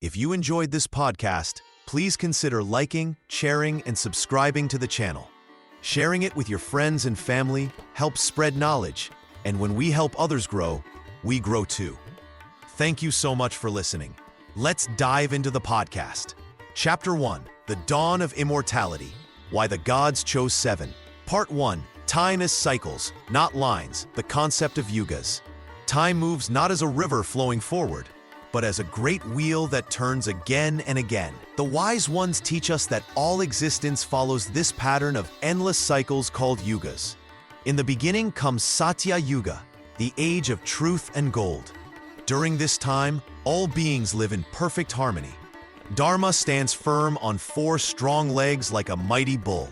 If you enjoyed this podcast, please consider liking, sharing, and subscribing to the channel. Sharing it with your friends and family helps spread knowledge, and when we help others grow, we grow too. Thank you so much for listening. Let's dive into the podcast. Chapter 1, The Dawn of Immortality, Why the Gods Chose 7. Part 1, Time as Cycles, Not Lines, the Concept of Yugas. Time moves not as a river flowing forward, but as a great wheel that turns again and again. The wise ones teach us that all existence follows this pattern of endless cycles called Yugas. In the beginning comes Satya Yuga, the age of truth and gold. During this time, all beings live in perfect harmony. Dharma stands firm on 4 strong legs like a mighty bull.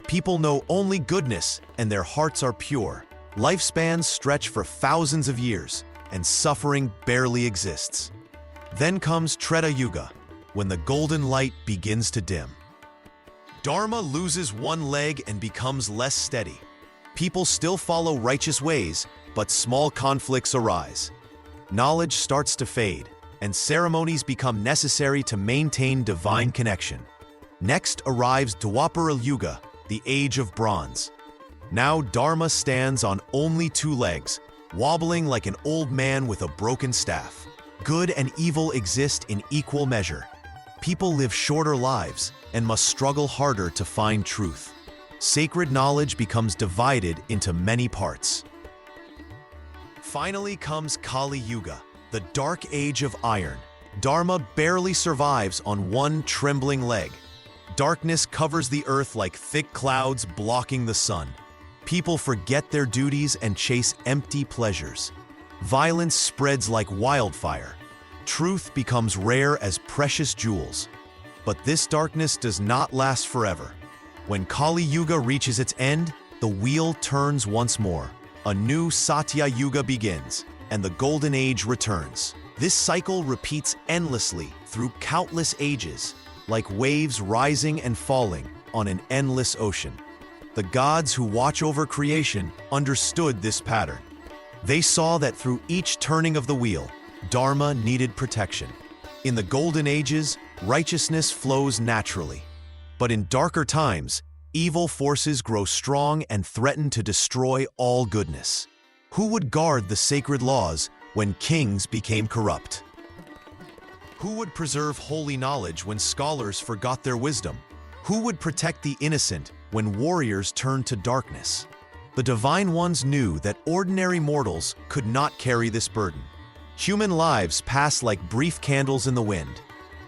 People know only goodness, and their hearts are pure. Lifespans stretch for thousands of years, and suffering barely exists. Then comes Treta Yuga, when the golden light begins to dim. Dharma loses one leg and becomes less steady. People still follow righteous ways, but small conflicts arise. Knowledge starts to fade, and ceremonies become necessary to maintain divine connection. Next arrives Dwapara Yuga, the age of bronze. Now Dharma stands on only 2 legs, wobbling like an old man with a broken staff. Good and evil exist in equal measure. People live shorter lives and must struggle harder to find truth. Sacred knowledge becomes divided into many parts. Finally comes Kali Yuga, the dark age of iron. Dharma barely survives on one trembling leg. Darkness covers the earth like thick clouds blocking the sun. People forget their duties and chase empty pleasures. Violence spreads like wildfire. Truth becomes rare as precious jewels. But this darkness does not last forever. When Kali Yuga reaches its end, the wheel turns once more. A new Satya Yuga begins, and the Golden Age returns. This cycle repeats endlessly through countless ages, like waves rising and falling on an endless ocean. The gods who watch over creation understood this pattern. They saw that through each turning of the wheel, Dharma needed protection. In the Golden Ages, righteousness flows naturally. But in darker times, evil forces grow strong and threaten to destroy all goodness. Who would guard the sacred laws when kings became corrupt? Who would preserve holy knowledge when scholars forgot their wisdom? Who would protect the innocent when warriors turned to darkness? The Divine Ones knew that ordinary mortals could not carry this burden. Human lives pass like brief candles in the wind.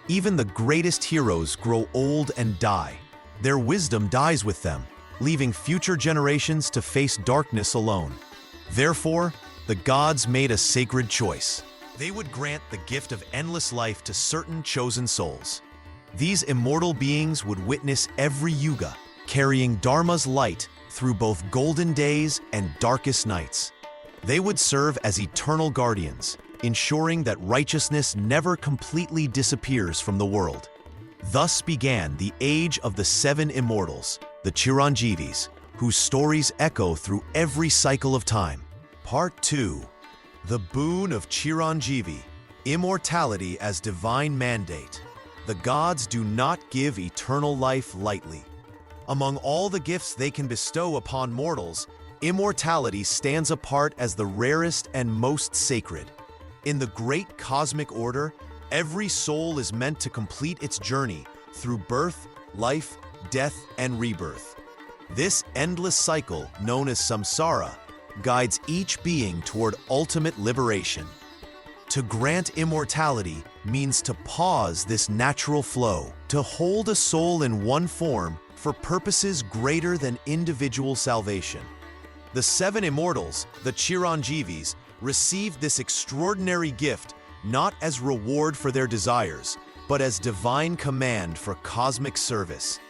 Even the greatest heroes grow old and die. Their wisdom dies with them, leaving future generations to face darkness alone. Therefore, the gods made a sacred choice. They would grant the gift of endless life to certain chosen souls. These immortal beings would witness every yuga, carrying Dharma's light through both golden days and darkest nights. They would serve as eternal guardians, ensuring that righteousness never completely disappears from the world. Thus began the age of the 7 Immortals, the Chiranjivis, whose stories echo through every cycle of time. Part 2, The Boon of Chiranjivi, Immortality as Divine Mandate. The gods do not give eternal life lightly. Among all the gifts they can bestow upon mortals, immortality stands apart as the rarest and most sacred. In the great cosmic order, every soul is meant to complete its journey through birth, life, death, and rebirth. This endless cycle, known as samsara, guides each being toward ultimate liberation. To grant immortality means to pause this natural flow, to hold a soul in one form for purposes greater than individual salvation. The 7 Immortals, the Chiranjivis, received this extraordinary gift not as reward for their desires, but as divine command for cosmic service.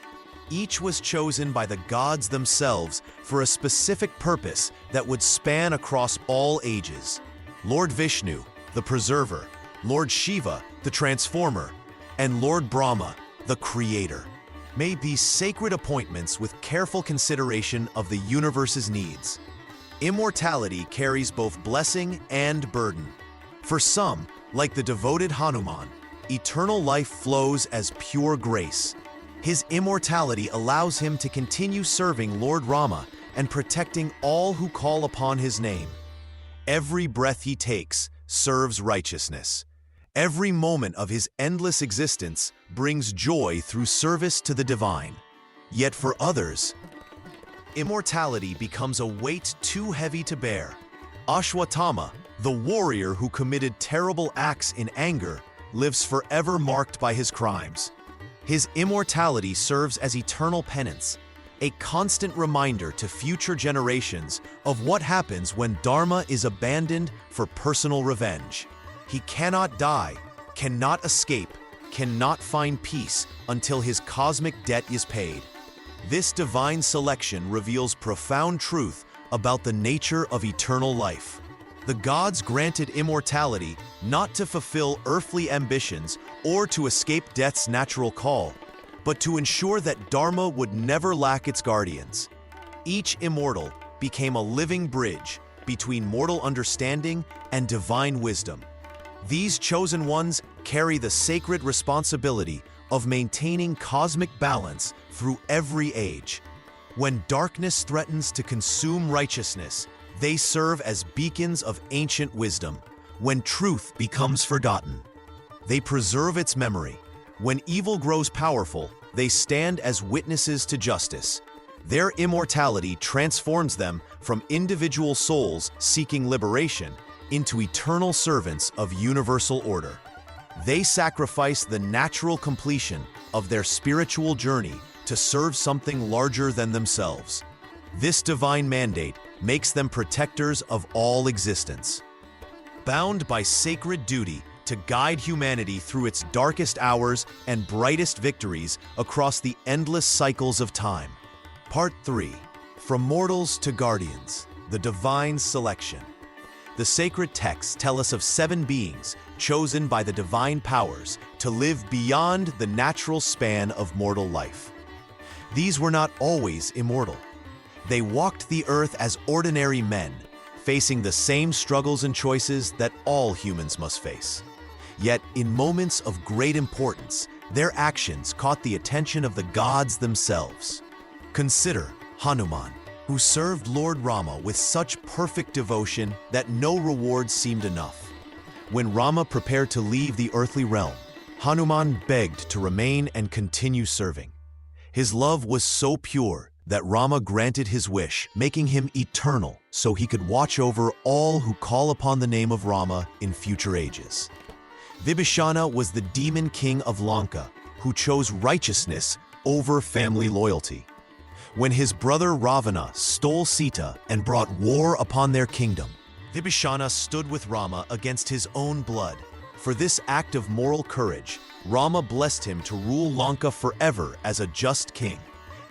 Each was chosen by the gods themselves for a specific purpose that would span across all ages. Lord Vishnu, the Preserver, Lord Shiva, the Transformer, and Lord Brahma, the Creator, may be sacred appointments with careful consideration of the universe's needs. Immortality carries both blessing and burden. For some, like the devoted Hanuman, Eternal life flows as pure grace. His immortality allows him to continue serving Lord Rama and protecting all who call upon his name. Every breath he takes serves righteousness. Every moment of his endless existence brings joy through service to the divine. Yet for others, immortality becomes a weight too heavy to bear. Ashwatthama, the warrior who committed terrible acts in anger, lives forever marked by his crimes. His immortality serves as eternal penance, a constant reminder to future generations of what happens when Dharma is abandoned for personal revenge. He cannot die, cannot escape, cannot find peace until his cosmic debt is paid. This divine selection reveals profound truth about the nature of eternal life. The gods granted immortality not to fulfill earthly ambitions or to escape death's natural call, but to ensure that Dharma would never lack its guardians. Each immortal became a living bridge between mortal understanding and divine wisdom. These chosen ones carry the sacred responsibility of maintaining cosmic balance through every age. When darkness threatens to consume righteousness, they serve as beacons of ancient wisdom. When truth becomes forgotten, they preserve its memory. When evil grows powerful, they stand as witnesses to justice. Their immortality transforms them from individual souls seeking liberation into eternal servants of universal order. They sacrifice the natural completion of their spiritual journey to serve something larger than themselves. This divine mandate makes them protectors of all existence. Bound by sacred duty to guide humanity through its darkest hours and brightest victories across the endless cycles of time. Part 3. From Mortals to Guardians, the Divine Selection. The sacred texts tell us of 7 beings chosen by the divine powers to live beyond the natural span of mortal life. These were not always immortal. They walked the earth as ordinary men, facing the same struggles and choices that all humans must face. Yet, in moments of great importance, their actions caught the attention of the gods themselves. Consider Hanuman, who served Lord Rama with such perfect devotion that no reward seemed enough. When Rama prepared to leave the earthly realm, Hanuman begged to remain and continue serving. His love was so pure that Rama granted his wish, making him eternal so he could watch over all who call upon the name of Rama in future ages. Vibhishana was the demon king of Lanka, who chose righteousness over family loyalty. When his brother Ravana stole Sita and brought war upon their kingdom, Vibhishana stood with Rama against his own blood. For this act of moral courage, Rama blessed him to rule Lanka forever as a just king,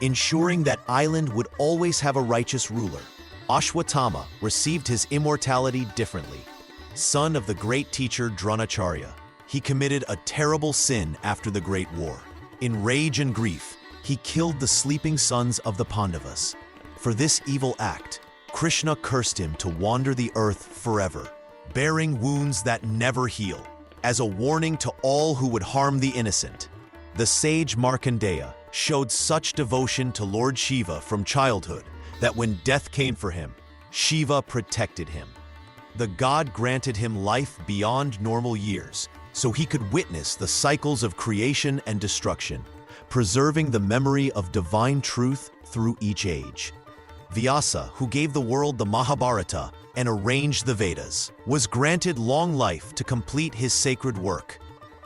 ensuring that island would always have a righteous ruler. Ashwatthama received his immortality differently. Son of the great teacher Dronacharya, he committed a terrible sin after the Great War. In rage and grief, he killed the sleeping sons of the Pandavas. For this evil act, Krishna cursed him to wander the earth forever, bearing wounds that never heal, as a warning to all who would harm the innocent. The sage Markandeya showed such devotion to Lord Shiva from childhood that when death came for him, Shiva protected him. The god granted him life beyond normal years, so he could witness the cycles of creation and destruction, preserving the memory of divine truth through each age. Vyasa, who gave the world the Mahabharata and arranged the Vedas, was granted long life to complete his sacred work.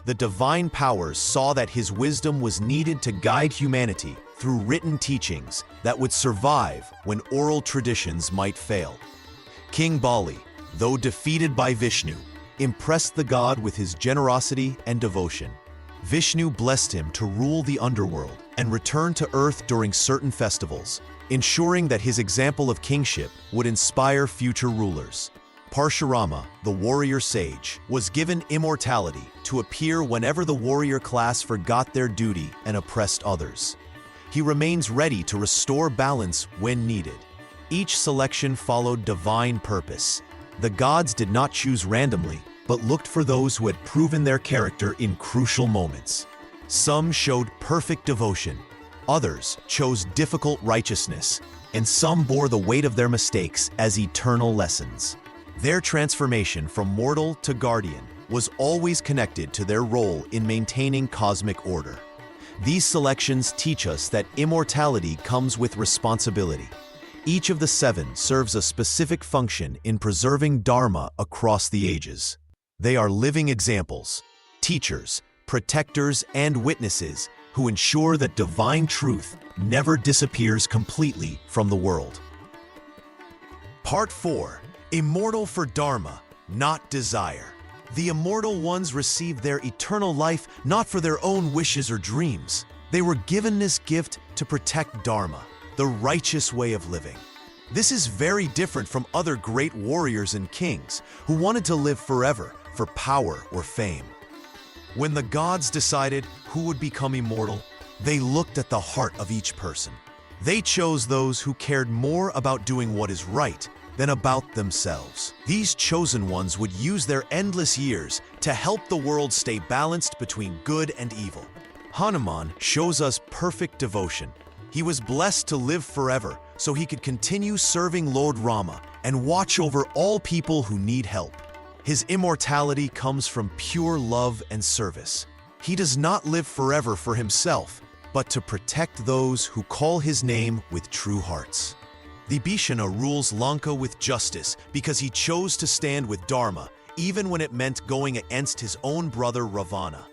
The divine powers saw that his wisdom was needed to guide humanity through written teachings that would survive when oral traditions might fail. King Bali, though defeated by Vishnu, impressed the god with his generosity and devotion. Vishnu blessed him to rule the underworld and return to earth during certain festivals, ensuring that his example of kingship would inspire future rulers. Parashurama, the warrior sage, was given immortality to appear whenever the warrior class forgot their duty and oppressed others. He remains ready to restore balance when needed. Each selection followed divine purpose. The gods did not choose randomly, but looked for those who had proven their character in crucial moments. Some showed perfect devotion, others chose difficult righteousness, and some bore the weight of their mistakes as eternal lessons. Their transformation from mortal to guardian was always connected to their role in maintaining cosmic order. These selections teach us that immortality comes with responsibility. Each of the seven serves a specific function in preserving Dharma across the ages. They are living examples, teachers, protectors, and witnesses who ensure that divine truth never disappears completely from the world. Part 4. Immortal for Dharma, not desire. The immortal ones receive their eternal life not for their own wishes or dreams. They were given this gift to protect Dharma, the righteous way of living. This is very different from other great warriors and kings who wanted to live forever for power or fame. When the gods decided who would become immortal, they looked at the heart of each person. They chose those who cared more about doing what is right than about themselves. These chosen ones would use their endless years to help the world stay balanced between good and evil. Hanuman shows us perfect devotion. He was blessed to live forever so he could continue serving Lord Rama and watch over all people who need help. His immortality comes from pure love and service. He does not live forever for himself, but to protect those who call his name with true hearts. Vibhishana rules Lanka with justice because he chose to stand with Dharma, even when it meant going against his own brother Ravana.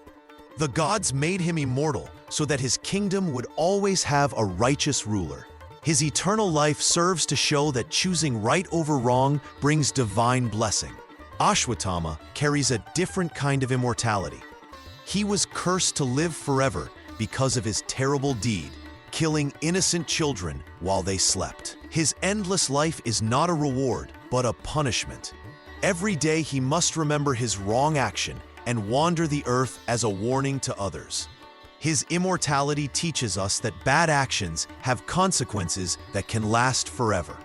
The gods made him immortal so that his kingdom would always have a righteous ruler. His eternal life serves to show that choosing right over wrong brings divine blessing. Ashwatthama carries a different kind of immortality. He was cursed to live forever because of his terrible deed, killing innocent children while they slept. His endless life is not a reward, but a punishment. Every day he must remember his wrong action and wander the earth as a warning to others. His immortality teaches us that bad actions have consequences that can last forever.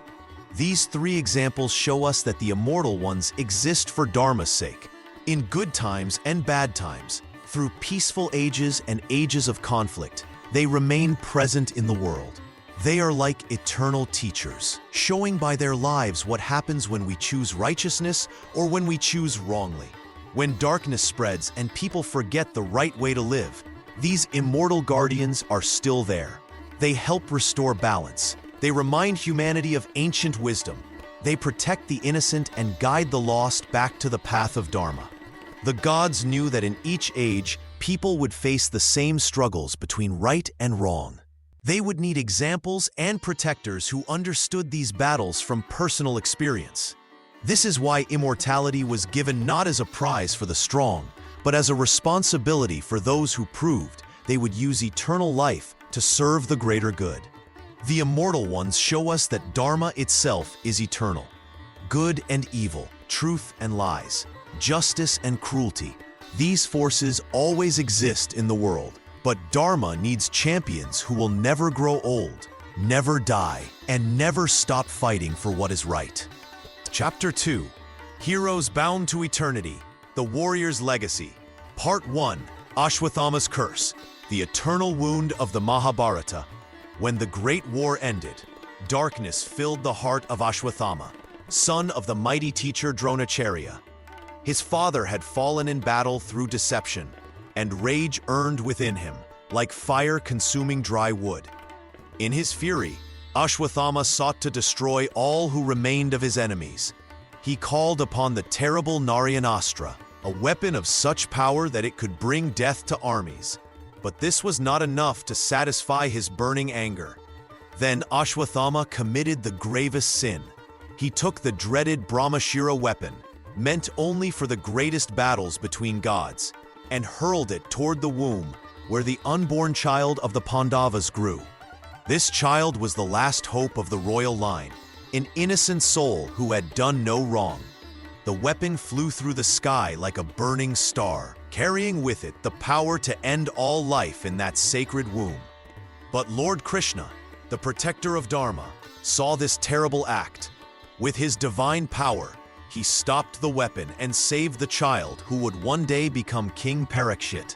These three examples show us that the immortal ones exist for Dharma's sake, in good times and bad times. Through peaceful ages and ages of conflict, they remain present in the world. They are like eternal teachers, showing by their lives what happens when we choose righteousness or when we choose wrongly. When darkness spreads and people forget the right way to live, these immortal guardians are still there. They help restore balance. They remind humanity of ancient wisdom. They protect the innocent and guide the lost back to the path of Dharma. The gods knew that in each age, people would face the same struggles between right and wrong. They would need examples and protectors who understood these battles from personal experience. This is why immortality was given not as a prize for the strong, but as a responsibility for those who proved they would use eternal life to serve the greater good. The immortal ones show us that Dharma itself is eternal. Good and evil, truth and lies, justice and cruelty, these forces always exist in the world, but Dharma needs champions who will never grow old, never die, and never stop fighting for what is right. Chapter 2. Heroes Bound to Eternity, The Warrior's Legacy. Part 1. Ashwatthama's Curse, the eternal wound of the Mahabharata. When the Great War ended, darkness filled the heart of Ashwatthama, son of the mighty teacher Dronacharya. His father had fallen in battle through deception, and rage burned within him, like fire consuming dry wood. In his fury, Ashwatthama sought to destroy all who remained of his enemies. He called upon the terrible Naryanastra, a weapon of such power that it could bring death to armies. But this was not enough to satisfy his burning anger. Then Ashwatthama committed the gravest sin. He took the dreaded Brahmashira weapon, meant only for the greatest battles between gods, and hurled it toward the womb where the unborn child of the Pandavas grew. This child was the last hope of the royal line, an innocent soul who had done no wrong. The weapon flew through the sky like a burning star, carrying with it the power to end all life in that sacred womb. But Lord Krishna, the protector of Dharma, saw this terrible act. With his divine power, He stopped the weapon and saved the child who would one day become King Parikshit.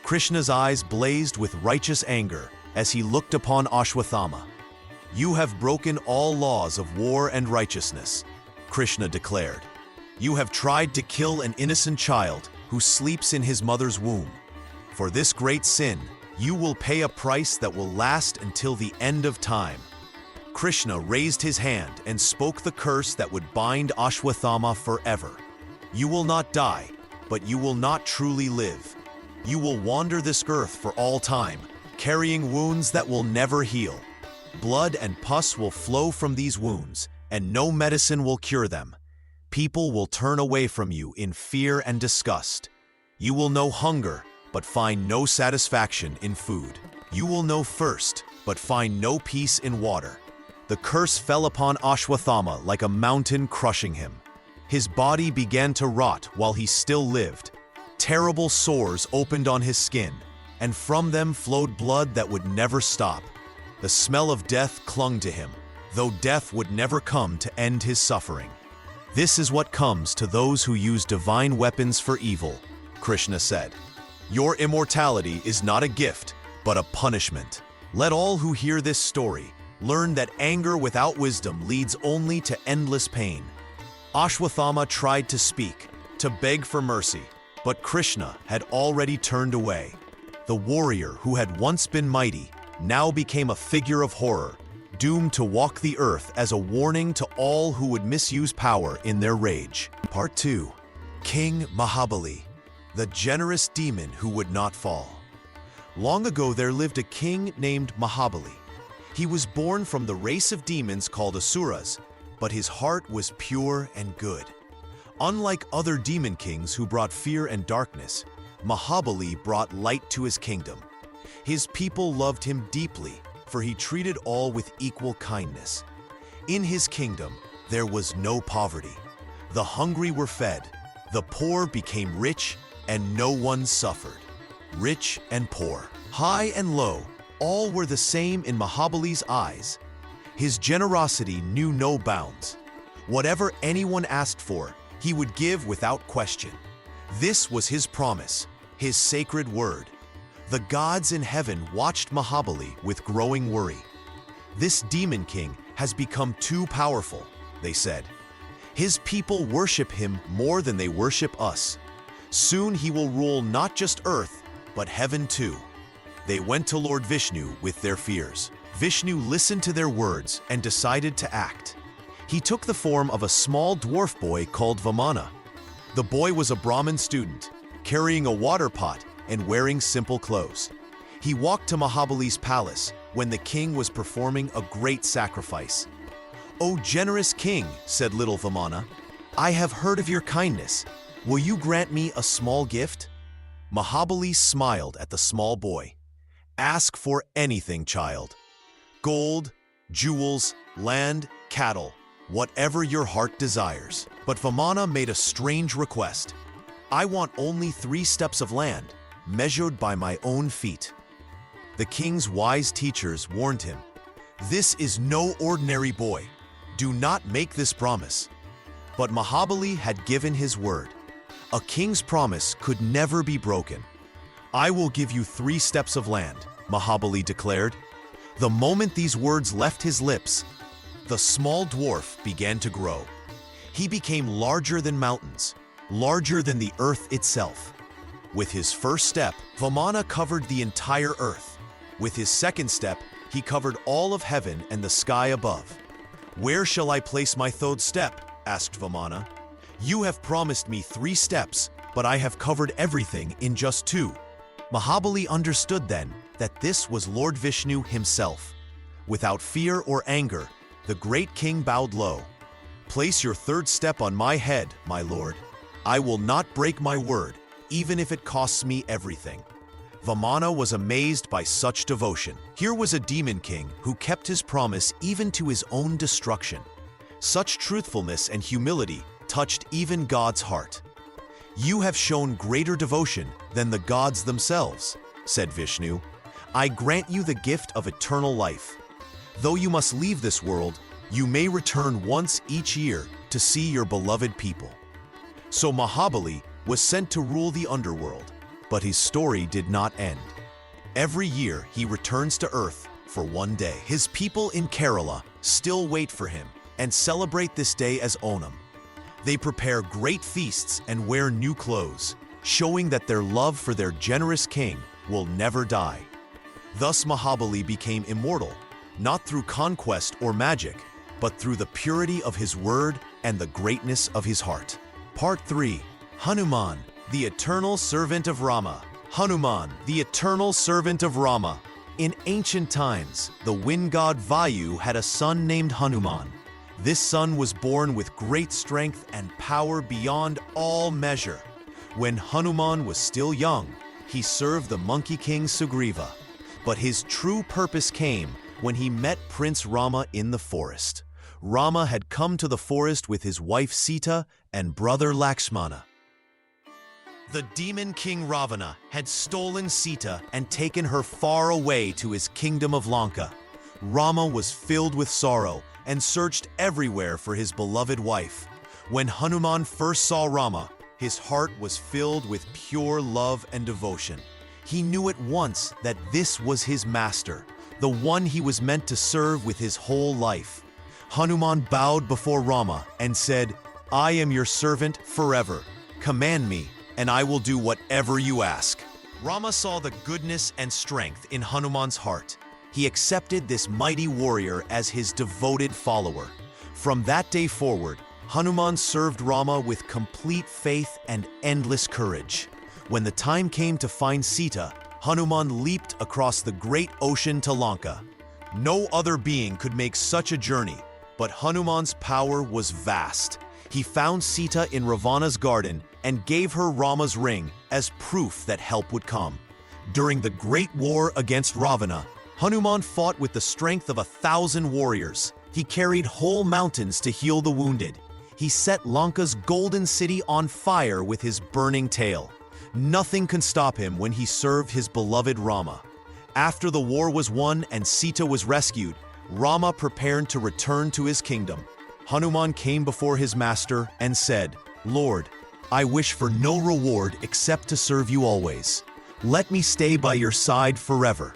Krishna's eyes blazed with righteous anger as he looked upon Ashwatthama. "You have broken all laws of war and righteousness," Krishna declared. "You have tried to kill an innocent child who sleeps in his mother's womb. For this great sin, you will pay a price that will last until the end of time." Krishna raised his hand and spoke the curse that would bind Ashwatthama forever. "You will not die, but you will not truly live. You will wander this earth for all time, carrying wounds that will never heal. Blood and pus will flow from these wounds, and no medicine will cure them. People will turn away from you in fear and disgust. You will know hunger, but find no satisfaction in food. You will know thirst, but find no peace in water." The curse fell upon Ashwatthama like a mountain, crushing him. His body began to rot while he still lived. Terrible sores opened on his skin, and from them flowed blood that would never stop. The smell of death clung to him, though death would never come to end his suffering. "This is what comes to those who use divine weapons for evil," Krishna said. "Your immortality is not a gift, but a punishment. Let all who hear this story learn that anger without wisdom leads only to endless pain." Ashwatthama tried to speak, to beg for mercy, but Krishna had already turned away. The warrior who had once been mighty now became a figure of horror, doomed to walk the earth as a warning to all who would misuse power in their rage. Part 2. King Mahabali, the generous demon who would not fall. Long ago there lived a king named Mahabali. He was born from the race of demons called Asuras, but his heart was pure and good. Unlike other demon kings who brought fear and darkness, Mahabali brought light to his kingdom. His people loved him deeply, for he treated all with equal kindness. In his kingdom, there was no poverty. The hungry were fed, the poor became rich, and no one suffered. Rich and poor, high and low, all were the same in Mahabali's eyes. His generosity knew no bounds. Whatever anyone asked for, he would give without question. This was his promise, his sacred word. The gods in heaven watched Mahabali with growing worry. "This demon king has become too powerful," they said. "His people worship him more than they worship us. Soon he will rule not just earth, but heaven too." They went to Lord Vishnu with their fears. Vishnu listened to their words and decided to act. He took the form of a small dwarf boy called Vamana. The boy was a Brahmin student, carrying a water pot and wearing simple clothes. He walked to Mahabali's palace when the king was performing a great sacrifice. "O generous king," said little Vamana, "I have heard of your kindness. Will you grant me a small gift?" Mahabali smiled at the small boy. "Ask for anything, child. Gold, jewels, land, cattle, whatever your heart desires." But Vamana made a strange request. "I want only 3 steps of land, measured by my own feet." The king's wise teachers warned him, "This is no ordinary boy. Do not make this promise." But Mahabali had given his word. A king's promise could never be broken. "I will give you 3 steps of land," Mahabali declared. The moment these words left his lips, the small dwarf began to grow. He became larger than mountains, larger than the earth itself. With his first step, Vamana covered the entire earth. With his second step, he covered all of heaven and the sky above. "Where shall I place my third step?" asked Vamana. "You have promised me 3 steps, but I have covered everything in just 2. Mahabali understood then that this was Lord Vishnu himself. Without fear or anger, the great king bowed low. "Place your 3rd step on my head, my lord. I will not break my word, even if it costs me everything." Vamana was amazed by such devotion. Here was a demon king who kept his promise even to his own destruction. Such truthfulness and humility touched even God's heart. "You have shown greater devotion than the gods themselves," said Vishnu. "I grant you the gift of eternal life. Though you must leave this world, You may return once each year to see your beloved people." So Mahabali was sent to rule the underworld, but his story did not end. Every year he returns to Earth for one day. His people in Kerala still wait for him and celebrate this day as Onam. They prepare great feasts and wear new clothes, showing that their love for their generous king will never die. Thus Mahabali became immortal, not through conquest or magic, but through the purity of his word and the greatness of his heart. Part 3. Hanuman, the eternal servant of Rama. Hanuman, the eternal servant of Rama. In ancient times, the wind god Vayu had a son named Hanuman. This son was born with great strength and power beyond all measure. When Hanuman was still young, he served the monkey king Sugriva. But his true purpose came when he met Prince Rama in the forest. Rama had come to the forest with his wife Sita and brother Lakshmana. The demon king Ravana had stolen Sita and taken her far away to his kingdom of Lanka. Rama was filled with sorrow and searched everywhere for his beloved wife. When Hanuman first saw Rama, his heart was filled with pure love and devotion. He knew at once that this was his master, the one he was meant to serve with his whole life. Hanuman bowed before Rama and said, "I am your servant forever. Command me, and I will do whatever you ask." Rama saw the goodness and strength in Hanuman's heart. He accepted this mighty warrior as his devoted follower. From that day forward, Hanuman served Rama with complete faith and endless courage. When the time came to find Sita, Hanuman leaped across the great ocean to Lanka. No other being could make such a journey, but Hanuman's power was vast. He found Sita in Ravana's garden and gave her Rama's ring as proof that help would come. During the great war against Ravana, Hanuman fought with the strength of 1,000 warriors. He carried whole mountains to heal the wounded. He set Lanka's golden city on fire with his burning tail. Nothing could stop him when he served his beloved Rama. After the war was won and Sita was rescued, Rama prepared to return to his kingdom. Hanuman came before his master and said, "Lord, I wish for no reward except to serve you always. Let me stay by your side forever."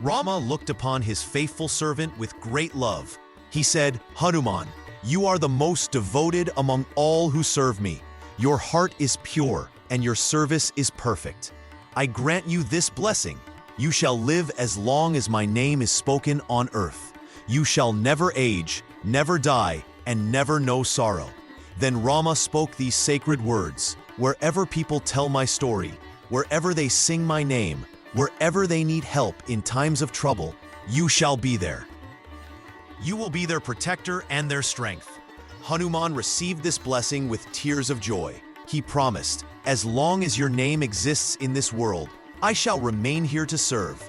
Rama looked upon his faithful servant with great love. He said, "Hanuman, you are the most devoted among all who serve me. Your heart is pure and your service is perfect. I grant you this blessing. You shall live as long as my name is spoken on earth. You shall never age, never die, and never know sorrow." Then Rama spoke these sacred words, "Wherever people tell my story, wherever they sing my name, wherever they need help in times of trouble, you shall be there. You will be their protector and their strength." Hanuman received this blessing with tears of joy. He promised, "As long as your name exists in this world, I shall remain here to serve.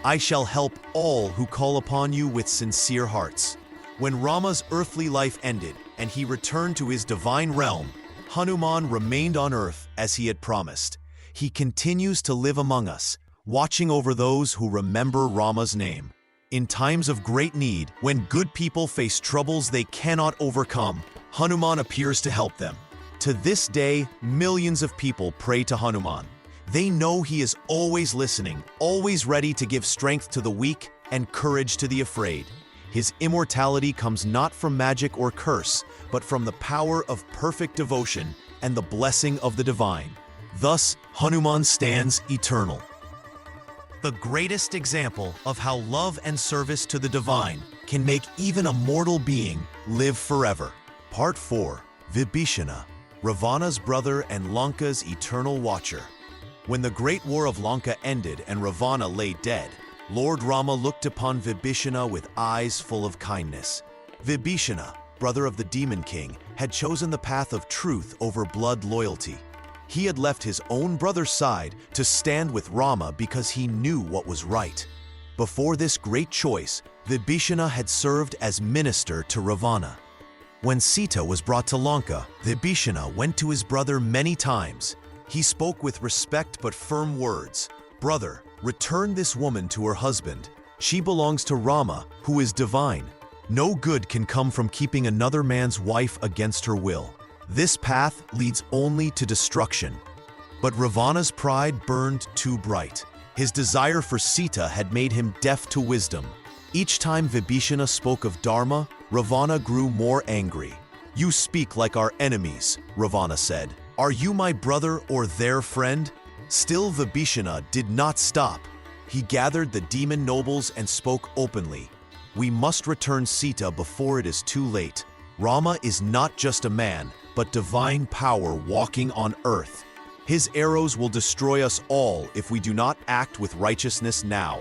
I shall help all who call upon you with sincere hearts." When Rama's earthly life ended and he returned to his divine realm, Hanuman remained on earth as he had promised. He continues to live among us, watching over those who remember Rama's name. In times of great need, when good people face troubles they cannot overcome, Hanuman appears to help them. To this day, millions of people pray to Hanuman. They know he is always listening, always ready to give strength to the weak and courage to the afraid. His immortality comes not from magic or curse, but from the power of perfect devotion and the blessing of the divine. Thus, Hanuman stands eternal. The greatest example of how love and service to the divine can make even a mortal being live forever. Part 4. Vibhishana, Ravana's brother and Lanka's eternal watcher. When the great war of Lanka ended and Ravana lay dead, Lord Rama looked upon Vibhishana with eyes full of kindness. Vibhishana, brother of the demon king, had chosen the path of truth over blood loyalty. He had left his own brother's side to stand with Rama because he knew what was right. Before this great choice, Vibhishana had served as minister to Ravana. When Sita was brought to Lanka, Vibhishana went to his brother many times. He spoke with respect but firm words. "Brother, return this woman to her husband. She belongs to Rama, who is divine." No good can come from keeping another man's wife against her will. This path leads only to destruction. But Ravana's pride burned too bright. His desire for Sita had made him deaf to wisdom. Each time Vibhishana spoke of Dharma, Ravana grew more angry. "You speak like our enemies," Ravana said. "Are you my brother or their friend?" Still, Vibhishana did not stop. He gathered the demon nobles and spoke openly. "We must return Sita before it is too late. Rama is not just a man, but divine power walking on earth. His arrows will destroy us all if we do not act with righteousness now."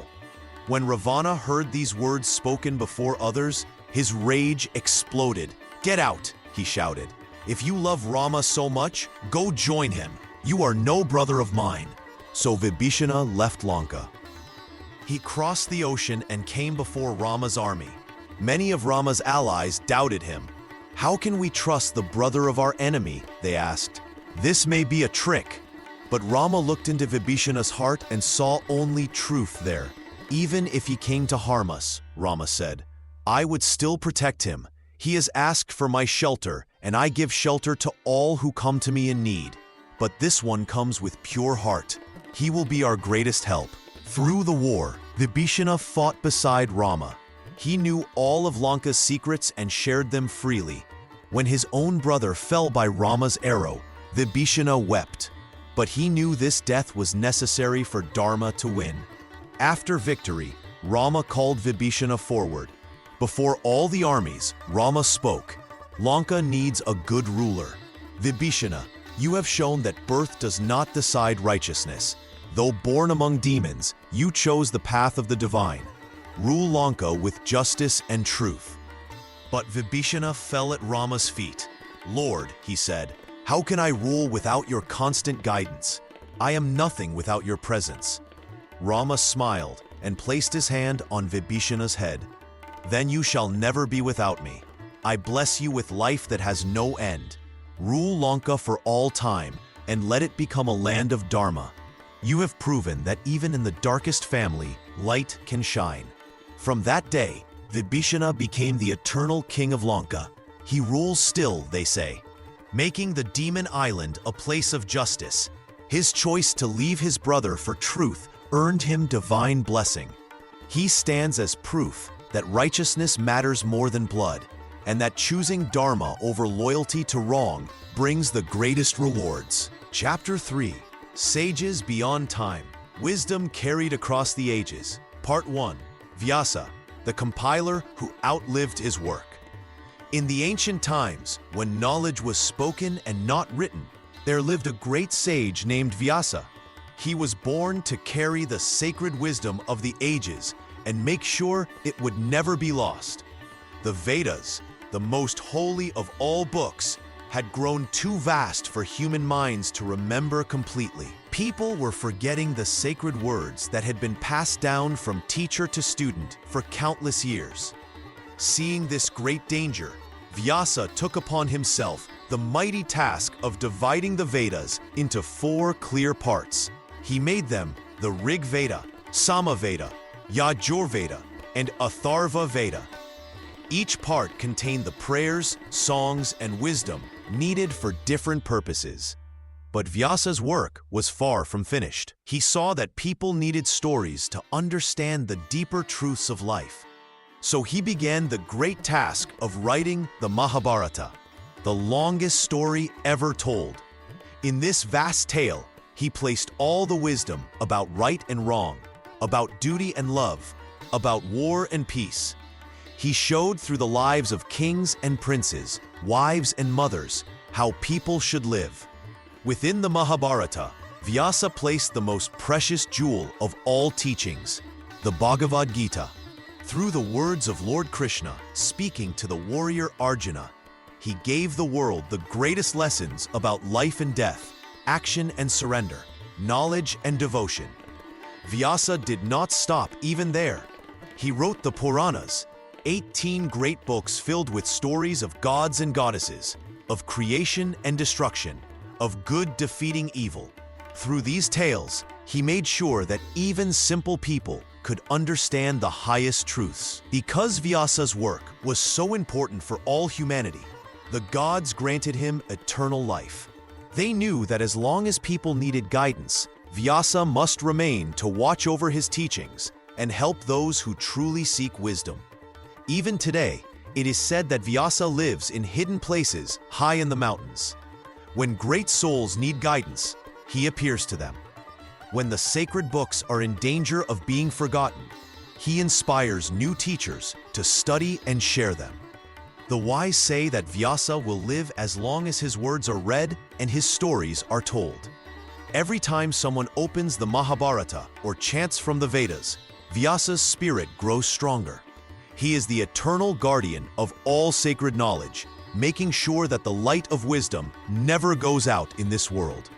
When Ravana heard these words spoken before others, his rage exploded. "Get out!" he shouted. "If you love Rama so much, go join him. You are no brother of mine." So Vibhishana left Lanka. He crossed the ocean and came before Rama's army. Many of Rama's allies doubted him. "How can we trust the brother of our enemy?" they asked. "This may be a trick." But Rama looked into Vibhishana's heart and saw only truth there. "Even if he came to harm us," Rama said, "I would still protect him. He has asked for my shelter, and I give shelter to all who come to me in need. But this one comes with pure heart. He will be our greatest help." Through the war, Vibhishana fought beside Rama. He knew all of Lanka's secrets and shared them freely. When his own brother fell by Rama's arrow, Vibhishana wept. But he knew this death was necessary for Dharma to win. After victory, Rama called Vibhishana forward. Before all the armies, Rama spoke. "Lanka needs a good ruler. Vibhishana, you have shown that birth does not decide righteousness. Though born among demons, you chose the path of the divine. Rule Lanka with justice and truth." But Vibhishana fell at Rama's feet. "Lord," he said, "how can I rule without your constant guidance? I am nothing without your presence." Rama smiled and placed his hand on Vibhishana's head. "Then you shall never be without me. I bless you with life that has no end. Rule Lanka for all time and let it become a land of Dharma. You have proven that even in the darkest family, light can shine." From that day, Vibhishana became the eternal king of Lanka. He rules still, they say, making the demon island a place of justice. His choice to leave his brother for truth earned him divine blessing. He stands as proof that righteousness matters more than blood, and that choosing Dharma over loyalty to wrong brings the greatest rewards. Chapter 3. Sages Beyond Time. Wisdom Carried Across the Ages. Part 1. Vyasa, the compiler who outlived his work. In the ancient times, when knowledge was spoken and not written, there lived a great sage named Vyasa. He was born to carry the sacred wisdom of the ages and make sure it would never be lost. The Vedas, the most holy of all books, had grown too vast for human minds to remember completely. People were forgetting the sacred words that had been passed down from teacher to student for countless years. Seeing this great danger, Vyasa took upon himself the mighty task of dividing the Vedas into 4 clear parts. He made them the Rig Veda, Sama Veda, Yajur Veda, and Atharva Veda. Each part contained the prayers, songs, and wisdom needed for different purposes. But Vyasa's work was far from finished. He saw that people needed stories to understand the deeper truths of life. So he began the great task of writing the Mahabharata, the longest story ever told. In this vast tale, he placed all the wisdom about right and wrong, about duty and love, about war and peace. He showed through the lives of kings and princes, wives and mothers, how people should live. Within the Mahabharata, Vyasa placed the most precious jewel of all teachings, the Bhagavad Gita. Through the words of Lord Krishna speaking to the warrior Arjuna, he gave the world the greatest lessons about life and death, action and surrender, knowledge and devotion. Vyasa did not stop even there. He wrote the Puranas, 18 great books filled with stories of gods and goddesses, of creation and destruction, of good defeating evil. Through these tales, he made sure that even simple people could understand the highest truths. Because Vyasa's work was so important for all humanity, the gods granted him eternal life. They knew that as long as people needed guidance, Vyasa must remain to watch over his teachings and help those who truly seek wisdom. Even today, it is said that Vyasa lives in hidden places high in the mountains. When great souls need guidance, he appears to them. When the sacred books are in danger of being forgotten, he inspires new teachers to study and share them. The wise say that Vyasa will live as long as his words are read and his stories are told. Every time someone opens the Mahabharata or chants from the Vedas, Vyasa's spirit grows stronger. He is the eternal guardian of all sacred knowledge, making sure that the light of wisdom never goes out in this world.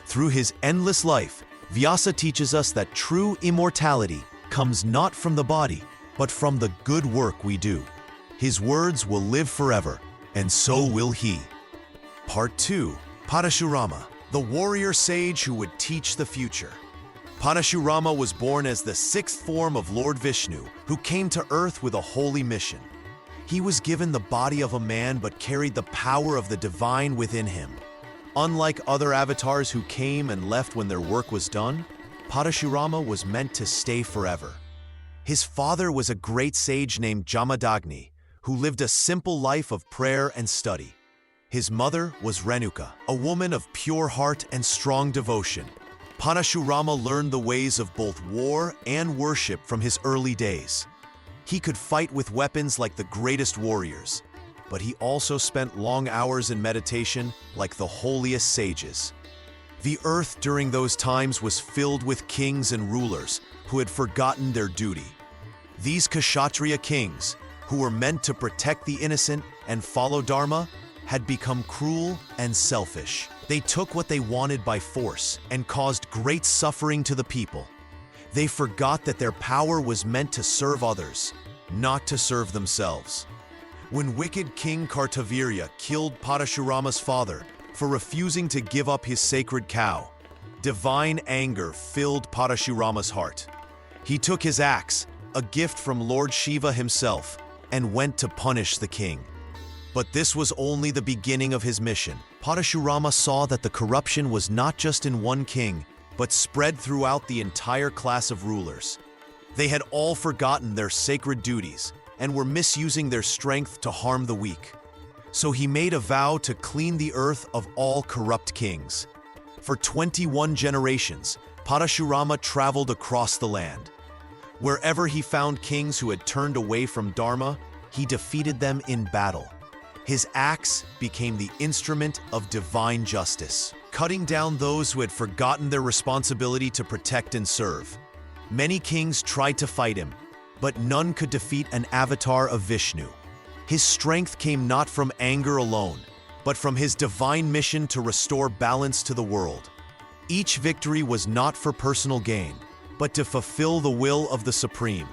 Through his endless life, Vyasa teaches us that true immortality comes not from the body, but from the good work we do. His words will live forever, and so will he. Part 2. Parashurama, the warrior sage who would teach the future. Parashurama was born as the sixth form of Lord Vishnu, who came to earth with a holy mission. He was given the body of a man but carried the power of the divine within him. Unlike other avatars who came and left when their work was done, Parashurama was meant to stay forever. His father was a great sage named Jamadagni, who lived a simple life of prayer and study. His mother was Renuka, a woman of pure heart and strong devotion. Parashurama learned the ways of both war and worship from his early days. He could fight with weapons like the greatest warriors, but he also spent long hours in meditation like the holiest sages. The earth during those times was filled with kings and rulers who had forgotten their duty. These Kshatriya kings, who were meant to protect the innocent and follow Dharma, had become cruel and selfish. They took what they wanted by force and caused great suffering to the people. They forgot that their power was meant to serve others, not to serve themselves. When wicked King Kartavirya killed Parashurama's father for refusing to give up his sacred cow, divine anger filled Parashurama's heart. He took his axe, a gift from Lord Shiva himself, and went to punish the king. But this was only the beginning of his mission. Parashurama saw that the corruption was not just in one king, but spread throughout the entire class of rulers. They had all forgotten their sacred duties and were misusing their strength to harm the weak. So he made a vow to clean the earth of all corrupt kings. For 21 generations, Parashurama traveled across the land. Wherever he found kings who had turned away from Dharma, he defeated them in battle. His axe became the instrument of divine justice, cutting down those who had forgotten their responsibility to protect and serve. Many kings tried to fight him, but none could defeat an avatar of Vishnu. His strength came not from anger alone, but from his divine mission to restore balance to the world. Each victory was not for personal gain, but to fulfill the will of the Supreme.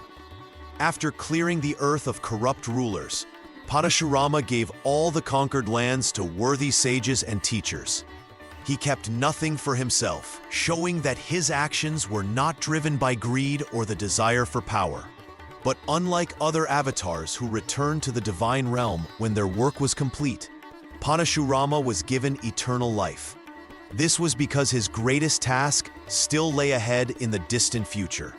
After clearing the earth of corrupt rulers, Parashurama gave all the conquered lands to worthy sages and teachers. He kept nothing for himself, showing that his actions were not driven by greed or the desire for power. But unlike other avatars who returned to the divine realm when their work was complete, Parashurama was given eternal life. This was because his greatest task still lay ahead in the distant future.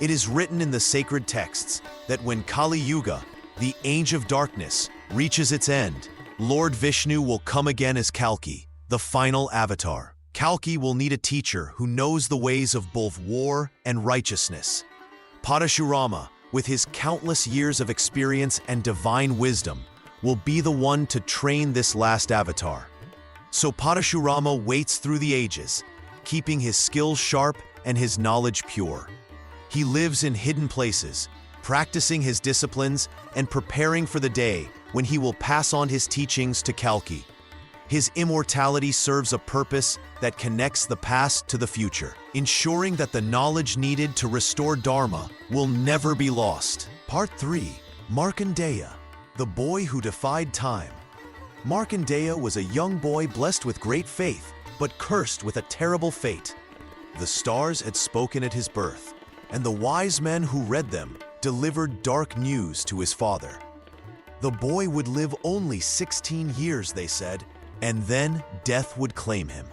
It is written in the sacred texts that when Kali Yuga, the Age of Darkness, reaches its end, Lord Vishnu will come again as Kalki, the final avatar. Kalki will need a teacher who knows the ways of both war and righteousness. Parashurama, with his countless years of experience and divine wisdom, will be the one to train this last avatar. So Parashurama waits through the ages, keeping his skills sharp and his knowledge pure. He lives in hidden places, practicing his disciplines and preparing for the day when he will pass on his teachings to Kalki. His immortality serves a purpose that connects the past to the future, ensuring that the knowledge needed to restore Dharma will never be lost. Part 3. Markandeya, the boy who defied time. Markandeya was a young boy blessed with great faith, but cursed with a terrible fate. The stars had spoken at his birth. and the wise men who read them delivered dark news to his father. The boy would live only 16 years, they said, and then death would claim him.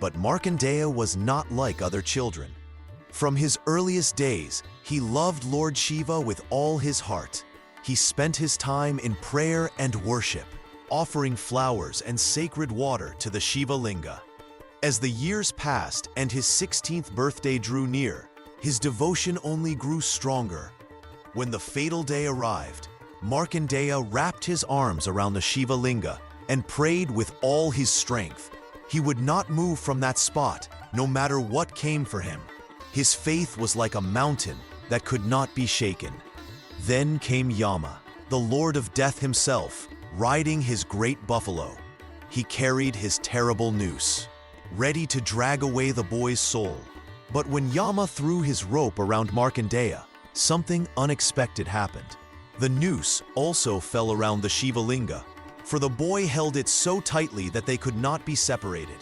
But Markandeya was not like other children. From his earliest days, he loved Lord Shiva with all his heart. He spent his time in prayer and worship, offering flowers and sacred water to the Shiva Linga. As the years passed and his 16th birthday drew near, his devotion only grew stronger. When the fatal day arrived, Markandeya wrapped his arms around the Shiva Linga and prayed with all his strength. He would not move from that spot, no matter what came for him. His faith was like a mountain that could not be shaken. Then came Yama, the Lord of Death himself, riding his great buffalo. He carried his terrible noose, ready to drag away the boy's soul. But when Yama threw his rope around Markandeya, something unexpected happened. The noose also fell around the Shiva Linga, for the boy held it so tightly that they could not be separated.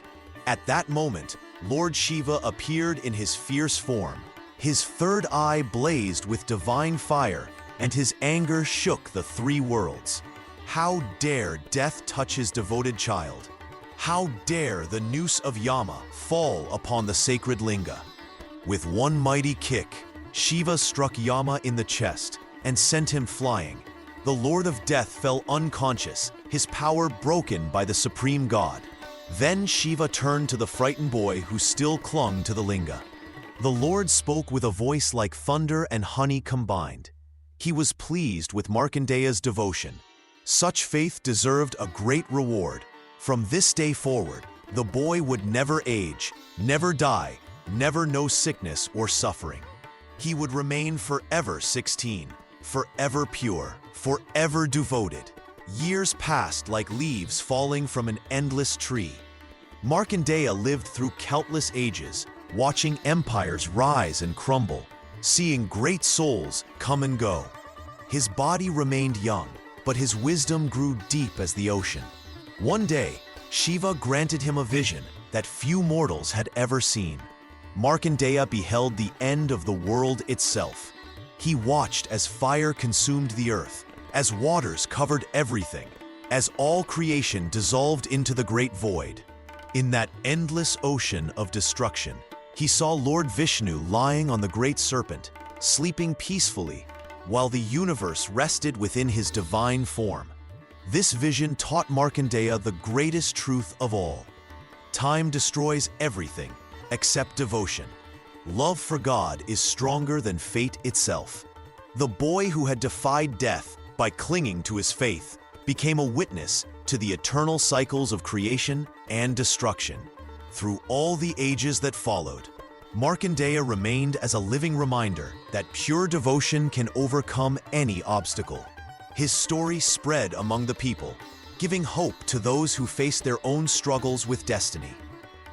At that moment, Lord Shiva appeared in his fierce form. His third eye blazed with divine fire, and his anger shook the three worlds. How dare death touch his devoted child? How dare the noose of Yama fall upon the sacred linga? With one mighty kick, Shiva struck Yama in the chest and sent him flying. The Lord of Death fell unconscious, his power broken by the supreme god. Then Shiva turned to the frightened boy who still clung to the linga. The Lord spoke with a voice like thunder and honey combined. He was pleased with Markandeya's devotion. Such faith deserved a great reward. From this day forward, the boy would never age, never die, never know sickness or suffering. He would remain forever 16, forever pure, forever devoted. Years passed like leaves falling from an endless tree. Markandeya lived through countless ages, watching empires rise and crumble, seeing great souls come and go. His body remained young, but his wisdom grew deep as the ocean. One day, Shiva granted him a vision that few mortals had ever seen. Markandeya beheld the end of the world itself. He watched as fire consumed the earth, as waters covered everything, as all creation dissolved into the great void. In that endless ocean of destruction, he saw Lord Vishnu lying on the great serpent, sleeping peacefully, while the universe rested within his divine form. This vision taught Markandeya the greatest truth of all. Time destroys everything except devotion. Love for God is stronger than fate itself. The boy who had defied death by clinging to his faith became a witness to the eternal cycles of creation and destruction. Through all the ages that followed, Markandeya remained as a living reminder that pure devotion can overcome any obstacle. His story spread among the people, giving hope to those who face their own struggles with destiny.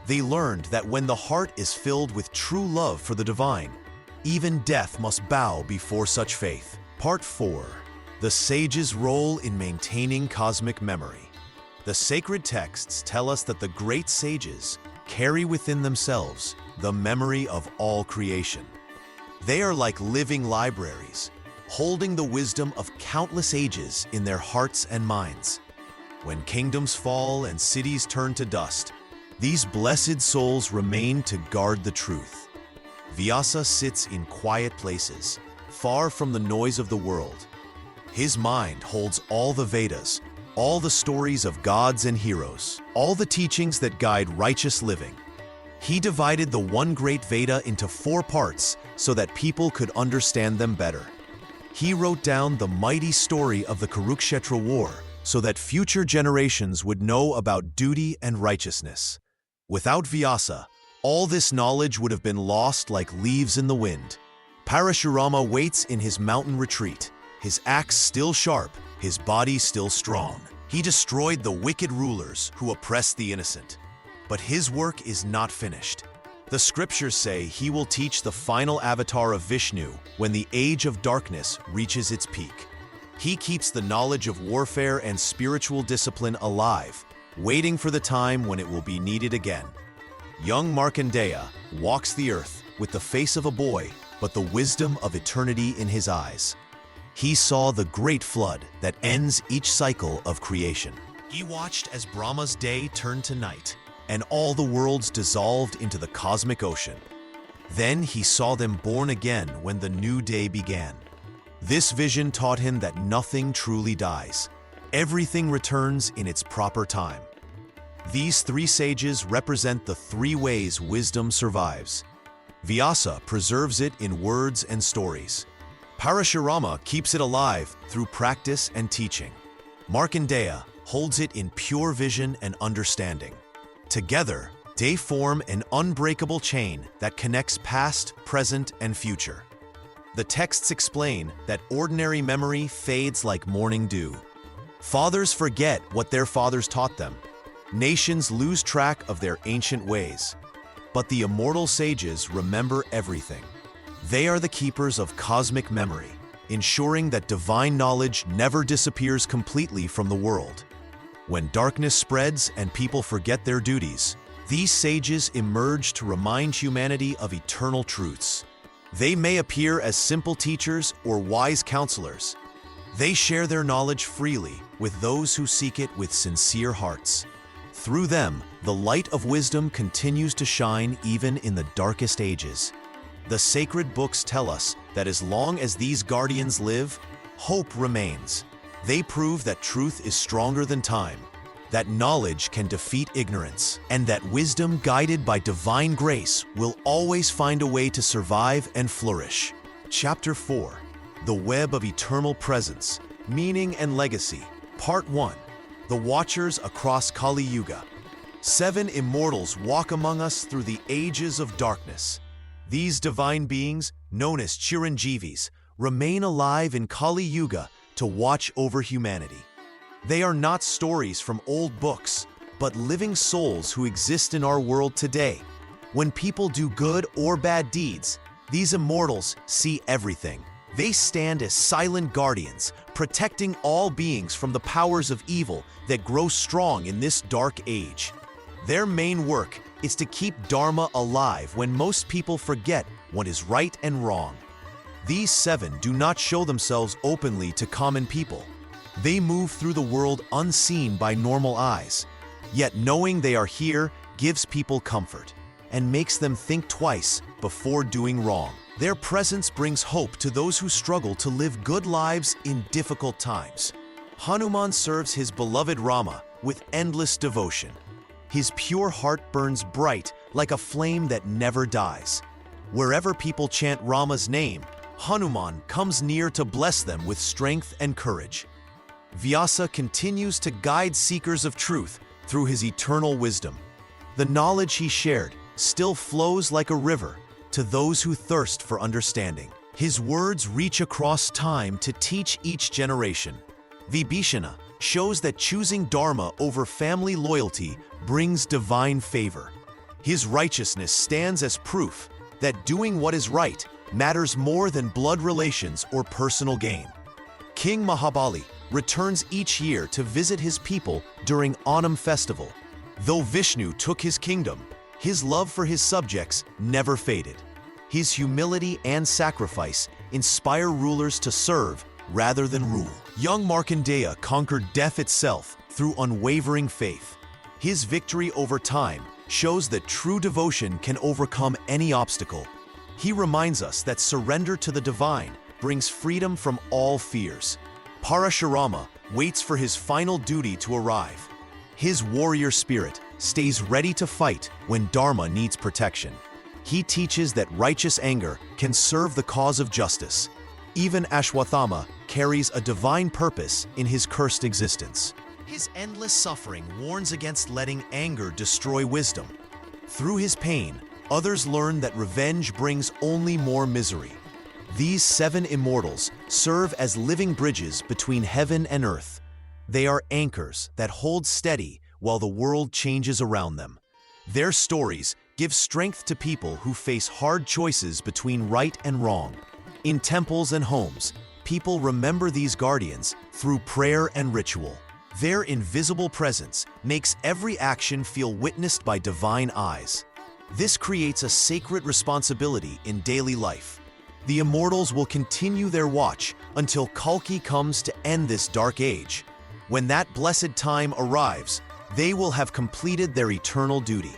They learned that when the heart is filled with true love for the divine, even death must bow before such faith. Part 4. The sage's role in maintaining cosmic memory. The sacred texts tell us that the great sages carry within themselves the memory of all creation. They are like living libraries, holding the wisdom of countless ages in their hearts and minds. When kingdoms fall and cities turn to dust, these blessed souls remain to guard the truth. Vyasa sits in quiet places, far from the noise of the world. His mind holds all the Vedas, all the stories of gods and heroes, all the teachings that guide righteous living. He divided the one great Veda into 4 parts so that people could understand them better. He wrote down the mighty story of the Kurukshetra war so that future generations would know about duty and righteousness. Without Vyasa, all this knowledge would have been lost like leaves in the wind. Parashurama waits in his mountain retreat, his axe still sharp, his body still strong. He destroyed the wicked rulers who oppressed the innocent. But his work is not finished. The scriptures say he will teach the final avatar of Vishnu when the age of darkness reaches its peak. He keeps the knowledge of warfare and spiritual discipline alive, waiting for the time when it will be needed again. Young Markandeya walks the earth with the face of a boy but the wisdom of eternity in his eyes. He saw the great flood that ends each cycle of creation. He watched as Brahma's day turned to night, and all the worlds dissolved into the cosmic ocean. Then he saw them born again when the new day began. This vision taught him that nothing truly dies. Everything returns in its proper time. These three sages represent the three ways wisdom survives. Vyasa preserves it in words and stories. Parashurama keeps it alive through practice and teaching. Markandeya holds it in pure vision and understanding. Together, they form an unbreakable chain that connects past, present, and future. The texts explain that ordinary memory fades like morning dew. Fathers forget what their fathers taught them. Nations lose track of their ancient ways. But the immortal sages remember everything. They are the keepers of cosmic memory, ensuring that divine knowledge never disappears completely from the world. When darkness spreads and people forget their duties, these sages emerge to remind humanity of eternal truths. They may appear as simple teachers or wise counselors. They share their knowledge freely with those who seek it with sincere hearts. Through them, the light of wisdom continues to shine even in the darkest ages. The sacred books tell us that as long as these guardians live, hope remains. They prove that truth is stronger than time, that knowledge can defeat ignorance, and that wisdom guided by divine grace will always find a way to survive and flourish. Chapter 4. The Web of Eternal Presence, Meaning and Legacy. Part 1. The Watchers Across Kali Yuga. 7 immortals walk among us through the ages of darkness. These divine beings, known as Chiranjivis, remain alive in Kali Yuga to watch over humanity. They are not stories from old books, but living souls who exist in our world today. When people do good or bad deeds, these immortals see everything. They stand as silent guardians, protecting all beings from the powers of evil that grow strong in this dark age. Their main work is to keep Dharma alive when most people forget what is right and wrong. These 7 do not show themselves openly to common people. They move through the world unseen by normal eyes. Yet knowing they are here gives people comfort and makes them think twice before doing wrong. Their presence brings hope to those who struggle to live good lives in difficult times. Hanuman serves his beloved Rama with endless devotion. His pure heart burns bright like a flame that never dies. Wherever people chant Rama's name, Hanuman comes near to bless them with strength and courage. Vyasa continues to guide seekers of truth through his eternal wisdom. The knowledge he shared still flows like a river to those who thirst for understanding. His words reach across time to teach each generation. Vibhishana shows that choosing Dharma over family loyalty brings divine favor. His righteousness stands as proof that doing what is right matters more than blood relations or personal gain. King Mahabali returns each year to visit his people during Onam festival. Though Vishnu took his kingdom, his love for his subjects never faded. His humility and sacrifice inspire rulers to serve rather than rule. Young Markandeya conquered death itself through unwavering faith. His victory over time shows that true devotion can overcome any obstacle. He reminds us that surrender to the divine brings freedom from all fears. Parashurama waits for his final duty to arrive. His warrior spirit stays ready to fight when Dharma needs protection. He teaches that righteous anger can serve the cause of justice. Even Ashwatthama carries a divine purpose in his cursed existence. His endless suffering warns against letting anger destroy wisdom. Through his pain, others learn that revenge brings only more misery. These 7 immortals serve as living bridges between heaven and earth. They are anchors that hold steady while the world changes around them. Their stories give strength to people who face hard choices between right and wrong. In temples and homes, people remember these guardians through prayer and ritual. Their invisible presence makes every action feel witnessed by divine eyes. This creates a sacred responsibility in daily life. The Immortals will continue their watch until Kalki comes to end this dark age. When that blessed time arrives, they will have completed their eternal duty.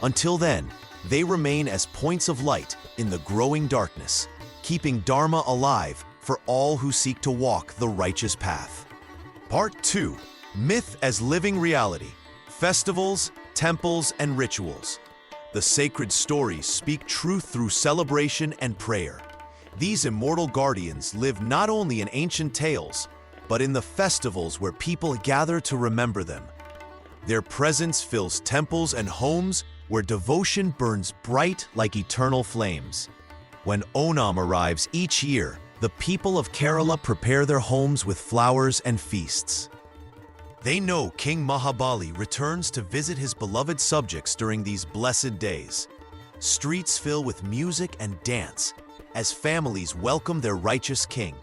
Until then, they remain as points of light in the growing darkness, keeping Dharma alive for all who seek to walk the righteous path. Part 2. Myth as living reality. Festivals, temples, and rituals. The sacred stories speak truth through celebration and prayer. These immortal guardians live not only in ancient tales, but in the festivals where people gather to remember them. Their presence fills temples and homes where devotion burns bright like eternal flames. When Onam arrives each year, the people of Kerala prepare their homes with flowers and feasts. They know King Mahabali returns to visit his beloved subjects during these blessed days. Streets fill with music and dance as families welcome their righteous king.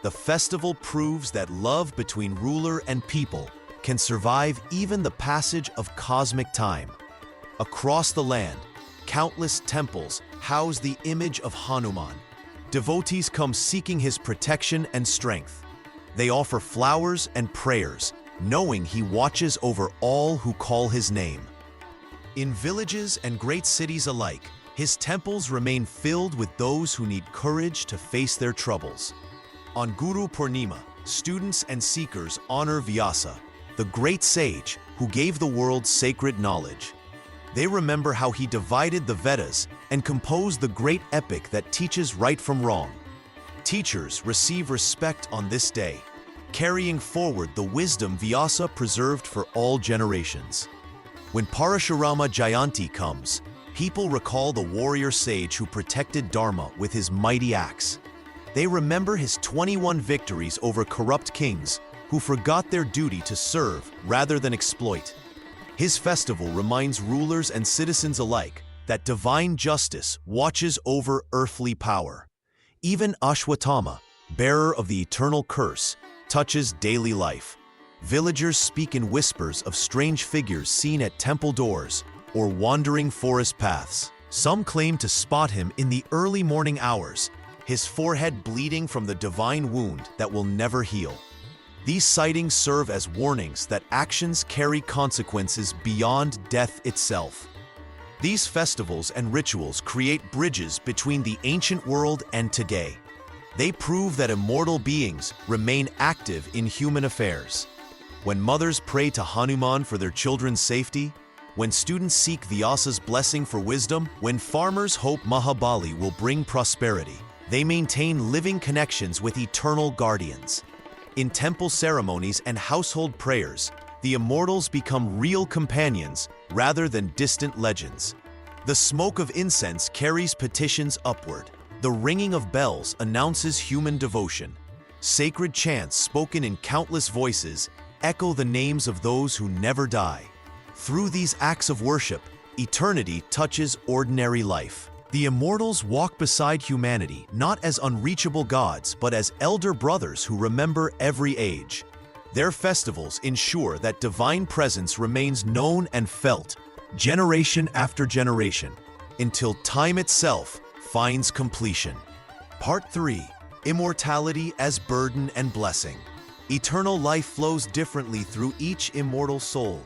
The festival proves that love between ruler and people can survive even the passage of cosmic time. Across the land, countless temples house the image of Hanuman. Devotees come seeking his protection and strength. They offer flowers and prayers, knowing he watches over all who call his name. In villages and great cities alike, his temples remain filled with those who need courage to face their troubles. On Guru Purnima, students and seekers honor Vyasa, the great sage who gave the world sacred knowledge. They remember how he divided the Vedas and composed the great epic that teaches right from wrong. Teachers receive respect on this day, carrying forward the wisdom Vyasa preserved for all generations. When Parashurama Jayanti comes, people recall the warrior sage who protected Dharma with his mighty axe. They remember his 21 victories over corrupt kings who forgot their duty to serve rather than exploit. His festival reminds rulers and citizens alike that divine justice watches over earthly power. Even Ashwatthama, bearer of the eternal curse, touches daily life. Villagers speak in whispers of strange figures seen at temple doors or wandering forest paths. Some claim to spot him in the early morning hours, his forehead bleeding from the divine wound that will never heal. These sightings serve as warnings that actions carry consequences beyond death itself. These festivals and rituals create bridges between the ancient world and today. They prove that immortal beings remain active in human affairs. When mothers pray to Hanuman for their children's safety, when students seek Vyasa's blessing for wisdom, when farmers hope Mahabali will bring prosperity, they maintain living connections with eternal guardians. In temple ceremonies and household prayers, the Immortals become real companions rather than distant legends. The smoke of incense carries petitions upward. The ringing of bells announces human devotion. Sacred chants spoken in countless voices echo the names of those who never die. Through these acts of worship, eternity touches ordinary life. The Immortals walk beside humanity not as unreachable gods, but as elder brothers who remember every age. Their festivals ensure that divine presence remains known and felt, generation after generation, until time itself finds completion. Part 3. Immortality as burden and blessing. Eternal life flows differently through each immortal soul.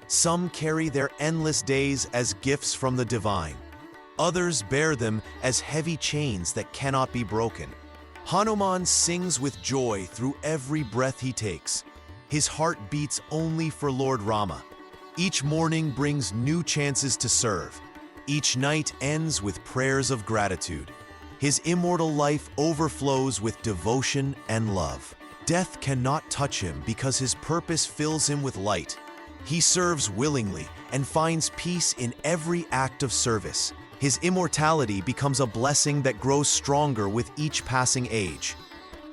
Some carry their endless days as gifts from the divine. Others bear them as heavy chains that cannot be broken. Hanuman sings with joy through every breath he takes. His heart beats only for Lord Rama. Each morning brings new chances to serve. Each night ends with prayers of gratitude. His immortal life overflows with devotion and love. Death cannot touch him because his purpose fills him with light. He serves willingly and finds peace in every act of service. His immortality becomes a blessing that grows stronger with each passing age.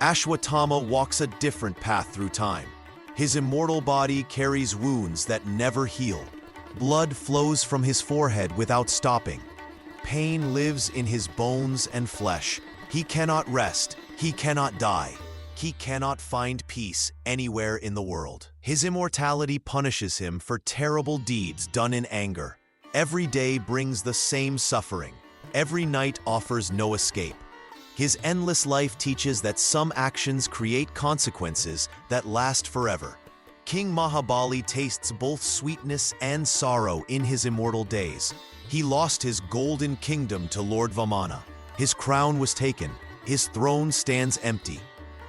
Ashwatthama walks a different path through time. His immortal body carries wounds that never heal. Blood flows from his forehead without stopping. Pain lives in his bones and flesh. He cannot rest. He cannot die. He cannot find peace anywhere in the world. His immortality punishes him for terrible deeds done in anger. Every day brings the same suffering. Every night offers no escape. His endless life teaches that some actions create consequences that last forever. King Mahabali tastes both sweetness and sorrow in his immortal days. He lost his golden kingdom to Lord Vamana. His crown was taken. His throne stands empty.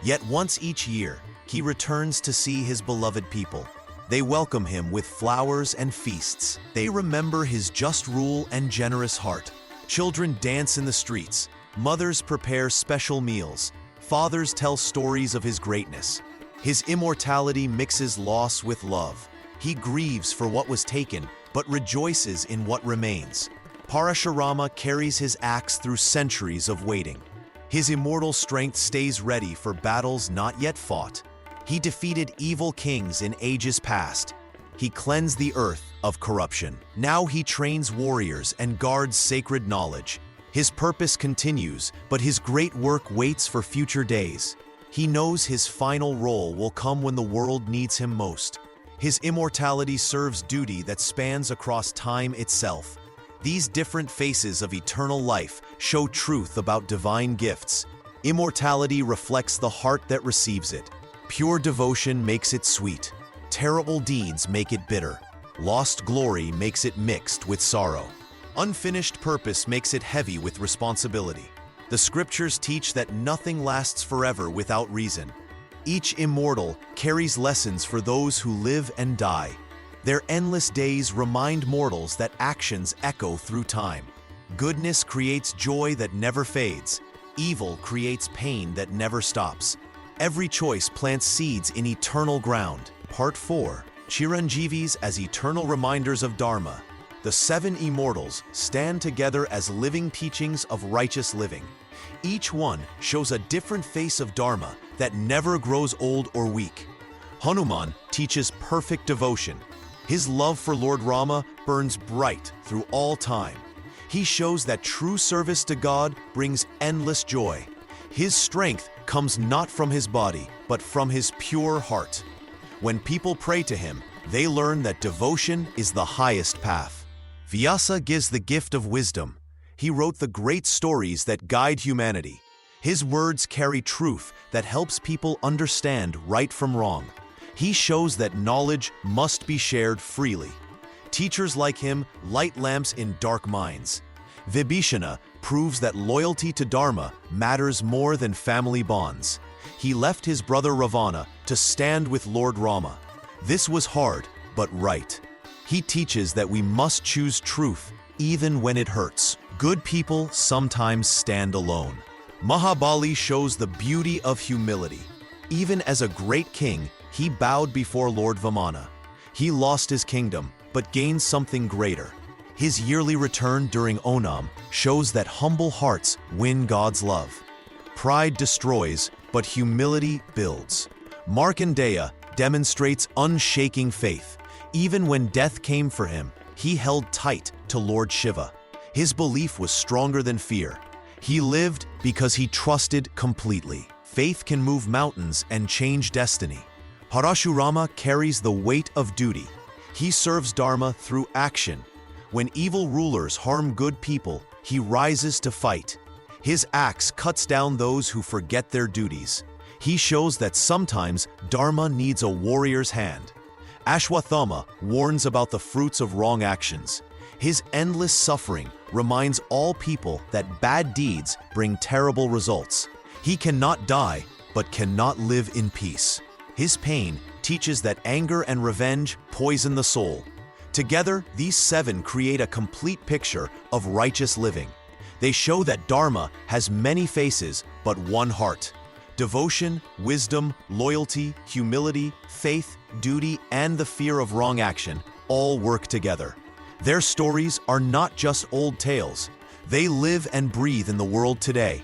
Yet once each year, he returns to see his beloved people. They welcome him with flowers and feasts. They remember his just rule and generous heart. Children dance in the streets. Mothers prepare special meals. Fathers tell stories of his greatness. His immortality mixes loss with love. He grieves for what was taken, but rejoices in what remains. Parashurama carries his axe through centuries of waiting. His immortal strength stays ready for battles not yet fought. He defeated evil kings in ages past. He cleansed the earth of corruption. Now he trains warriors and guards sacred knowledge. His purpose continues, but his great work waits for future days. He knows his final role will come when the world needs him most. His immortality serves duty that spans across time itself. These different faces of eternal life show truth about divine gifts. Immortality reflects the heart that receives it. Pure devotion makes it sweet. Terrible deeds make it bitter. Lost glory makes it mixed with sorrow. Unfinished purpose makes it heavy with responsibility. The scriptures teach that nothing lasts forever without reason. Each immortal carries lessons for those who live and die. Their endless days remind mortals that actions echo through time. Goodness creates joy that never fades. Evil creates pain that never stops. Every choice plants seeds in eternal ground. Part 4. Chiranjivis as eternal reminders of Dharma. The 7 immortals stand together as living teachings of righteous living. Each one shows a different face of Dharma that never grows old or weak. Hanuman teaches perfect devotion. His love for Lord Rama burns bright through all time. He shows that true service to God brings endless joy. His strength comes not from his body, but from his pure heart. When people pray to him, they learn that devotion is the highest path. Vyasa gives the gift of wisdom. He wrote the great stories that guide humanity. His words carry truth that helps people understand right from wrong. He shows that knowledge must be shared freely. Teachers like him light lamps in dark minds. Vibhishana proves that loyalty to Dharma matters more than family bonds. He left his brother Ravana to stand with Lord Rama. This was hard, but right. He teaches that we must choose truth even when it hurts. Good people sometimes stand alone. Mahabali shows the beauty of humility. Even as a great king, he bowed before Lord Vamana. He lost his kingdom, but gained something greater. His yearly return during Onam shows that humble hearts win God's love. Pride destroys, but humility builds. Markandeya demonstrates unshaking faith. Even when death came for him, he held tight to Lord Shiva. His belief was stronger than fear. He lived because he trusted completely. Faith can move mountains and change destiny. Parashurama carries the weight of duty. He serves Dharma through action. When evil rulers harm good people, he rises to fight. His axe cuts down those who forget their duties. He shows that sometimes Dharma needs a warrior's hand. Ashwatthama warns about the fruits of wrong actions. His endless suffering reminds all people that bad deeds bring terrible results. He cannot die, but cannot live in peace. His pain teaches that anger and revenge poison the soul. Together, these 7 create a complete picture of righteous living. They show that Dharma has many faces, but one heart. Devotion, wisdom, loyalty, humility, faith, duty, and the fear of wrong action all work together. Their stories are not just old tales. They live and breathe in the world today.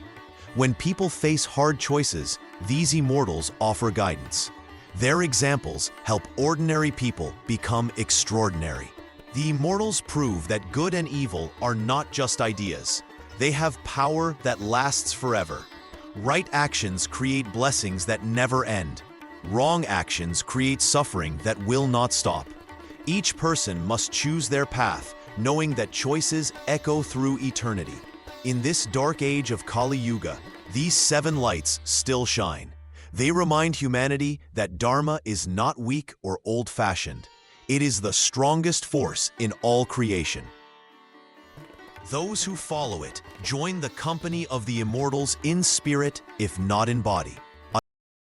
When people face hard choices, these immortals offer guidance. Their examples help ordinary people become extraordinary. The immortals prove that good and evil are not just ideas. They have power that lasts forever. Right actions create blessings that never end. Wrong actions create suffering that will not stop. Each person must choose their path, knowing that choices echo through eternity. In this dark age of Kali Yuga, These 7 lights still shine. They remind humanity that Dharma is not weak or old-fashioned. It is the strongest force in all creation. Those who follow it join the company of the Immortals in spirit, if not in body.